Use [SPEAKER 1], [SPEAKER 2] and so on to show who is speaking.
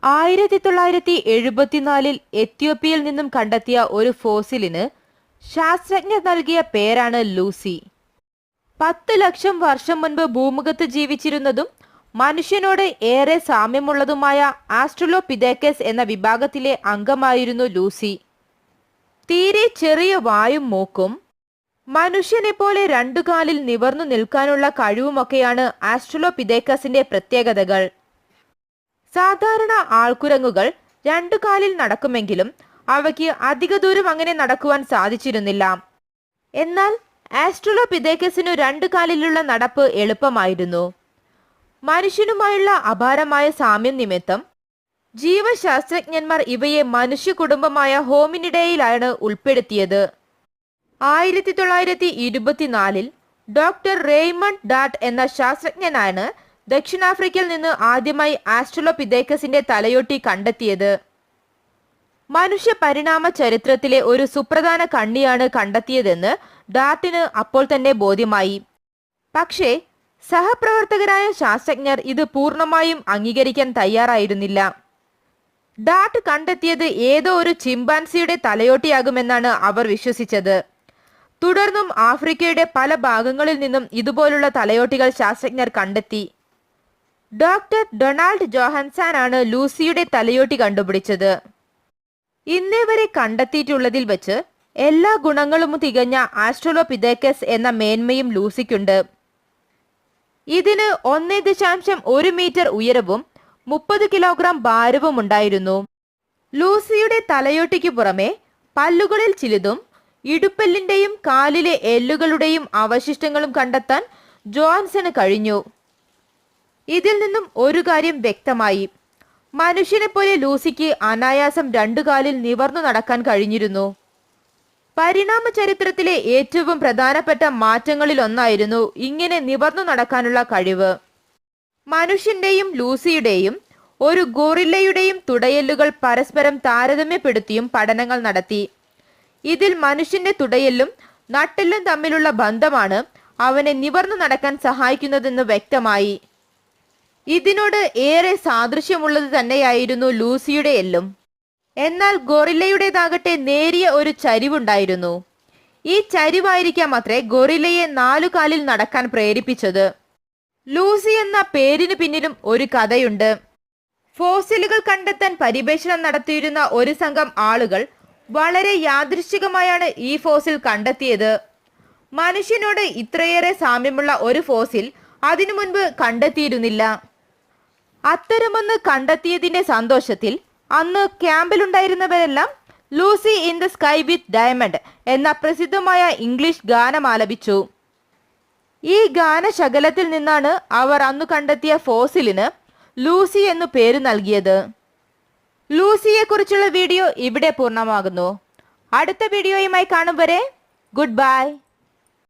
[SPEAKER 1] 1974 എത്യോപ്യയിൽ നിന്നും കണ്ടെത്തിയ ഒരു ഫോസിലിന് ശാസ്ത്രജ്ഞർ നൽകിയ പേരാണ് ലൂസി. 10 ലക്ഷം വർഷം മുൻപ് ഭൂമുഖത്ത് ജീവിച്ചിരുന്നതും മനുഷ്യനോട് ഏറെ സാമ്യമുള്ളതുമായ ആസ്ട്രലോപിഥെക്കസ് എന്ന വിഭാഗത്തിലെ അംഗമായിരുന്നു ലൂസി. തീരെ ചെറിയ വായും മൂക്കും മനുഷ്യനെ പോലെ 2 കാലിൽ നിവർന്നു നിൽക്കാനുള്ള കഴിവുമൊക്കെയാണ് ആസ്ട്രലോപിഥെക്കസിന്റെ പ്രത്യേകതകൾ. സാധാരണ ആൾക്കുരങ്ങുകൾ 2 കാലിൽ നടക്കുമെങ്കിലും അവയ്ക്ക് അധിക ദൂരം അങ്ങനെ നടക്കുവാൻ സാധിച്ചിരുന്നില്ല. എന്നാൽ ആസ്ട്രലോപിഥെക്കസിനു 2 കാലിലുള്ള നടപ്പ് എളുപ്പമായിരുന്നു. മനുഷ്യനുമായുള്ള അപാരമായ സാമ്യം നിമിത്തം ജീവശാസ്ത്രജ്ഞന്മാർ ഇവയെ മനുഷ്യ കുടുംബമായ ഹോമിനിഡയിലാണ് ഉൾപ്പെടുത്തിയത്. 1924 ഡോക്ടർ റെയ്മണ്ട് ഡാർട്ട് എന്ന ശാസ്ത്രജ്ഞനാണ് ദക്ഷിണാഫ്രിക്കയിൽ നിന്ന് ആദ്യമായി ആസ്ട്രലോപിഥെക്കസിന്റെ തലയോട്ടി കണ്ടെത്തിയത്. മനുഷ്യ പരിണാമ ചരിത്രത്തിലെ ഒരു സുപ്രധാന കണ്ണിയാണ് കണ്ടെത്തിയതെന്ന് ഡാർട്ടിന് അപ്പോൾ തന്നെ ബോധ്യമായി. പക്ഷേ സഹപ്രവർത്തകരായ ശാസ്ത്രജ്ഞർ ഇത് പൂർണ്ണമായും അംഗീകരിക്കാൻ തയ്യാറായിരുന്നില്ല. ഡാർട്ട് കണ്ടെത്തിയത് ഏതോ ഒരു ചിമ്പാൻസിയുടെ തലയോട്ടിയാകുമെന്നാണ് അവർ വിശ്വസിച്ചത്. തുടർന്നും ആഫ്രിക്കയുടെ പല ഭാഗങ്ങളിൽ നിന്നും ഇതുപോലുള്ള തലയോട്ടികൾ ശാസ്ത്രജ്ഞർ കണ്ടെത്തി. ഡോക്ടർ ഡൊണാൾഡ് ജോഹാൻസൺ ആണ് ലൂസിയുടെ തലയോട്ടി കണ്ടുപിടിച്ചത്. ഇന്നേ വരെ കണ്ടെത്തിയിട്ടുള്ളതിൽ വെച്ച് എല്ലാ ഗുണങ്ങളും തികഞ്ഞ ആസ്ട്രലോപിഥെക്കസ് എന്ന മേന്മയും ലൂസിക്കുണ്ട്. ഇതിന് 1.1 മീറ്റർ ഉയരവും 30 കിലോഗ്രാം ഭാരവും ഉണ്ടായിരുന്നു. ലൂസിയുടെ തലയോട്ടിക്ക് പുറമെ പല്ലുകളിൽ ചിലതും ഇടുപ്പെല്ലിന്റെയും കാലിലെ എല്ലുകളുടെയും അവശിഷ്ടങ്ങളും കണ്ടെത്താൻ ജോഹാൻസന് കഴിഞ്ഞു. ഇതിൽ നിന്നും ഒരു കാര്യം വ്യക്തമായി: മനുഷ്യനെ പോലെ ലൂസിക്ക് അനായാസം 2 കാലിൽ നിവർന്നു നടക്കാൻ കഴിഞ്ഞിരുന്നു. പരിണാമ ചരിത്രത്തിലെ ഏറ്റവും പ്രധാനപ്പെട്ട മാറ്റങ്ങളിൽ ഒന്നായിരുന്നു ഇങ്ങനെ നിവർന്നു നടക്കാനുള്ള കഴിവ്. മനുഷ്യന്റെയും ലൂസിയുടെയും ഒരു ഗോറില്ലയുടെയും തുടയെല്ലുകൾ പരസ്പരം താരതമ്യപ്പെടുത്തിയും പഠനങ്ങൾ നടത്തി. ഇതിൽ മനുഷ്യന്റെ തുടയെല്ലും നട്ടെല്ലും തമ്മിലുള്ള ബന്ധമാണ് അവനെ നിവർന്നു നടക്കാൻ സഹായിക്കുന്നതെന്ന് വ്യക്തമായി. ഇതിനോട് ഏറെ സാദൃശ്യമുള്ളത് തന്നെയായിരുന്നു ലൂസിയുടെ എല്ലും. എന്നാൽ ഗൊറില്ലയുടേതാകട്ടെ നേരിയ ഒരു ചരിവുണ്ടായിരുന്നു. ഈ ചരിവായിരിക്കാം അത്രേ ഗൊറില്ലയെ 4 കാലിൽ നടക്കാൻ പ്രേരിപ്പിച്ചത്. ലൂസി എന്ന പേരിന് പിന്നിലും ഒരു കഥയുണ്ട്. ഫോസിലുകൾ കണ്ടെത്താൻ പരിവേഷണം നടത്തിയിരുന്ന ഒരു സംഘം ആളുകൾ വളരെ യാദൃശ്ചികമായാണ് ഈ ഫോസിൽ കണ്ടെത്തിയത്. മനുഷ്യനോട് ഇത്രയേറെ സാമ്യമുള്ള ഒരു ഫോസിൽ അതിനു മുൻപ് കണ്ടെത്തിയിരുന്നില്ല. അത്തരമൊന്ന് കണ്ടെത്തിയതിന്റെ സന്തോഷത്തിൽ അന്ന് ക്യാമ്പിലുണ്ടായിരുന്നവരെല്ലാം Lucy in the sky with diamond എന്ന പ്രസിദ്ധമായ ഇംഗ്ലീഷ് ഗാനം ആലപിച്ചു. ഈ ഗാനശകലത്തിൽ നിന്നാണ് അവർ അന്നു കണ്ടെത്തിയ ഫോസിലിന് ലൂസി എന്നു പേര് നൽകിയത്. ലൂസിയെ കുറിച്ചുള്ള വീഡിയോ ഇവിടെ പൂർണ്ണമാകുന്നു. അടുത്ത വീഡിയോയുമായി കാണും വരെ ഗുഡ് ബൈ.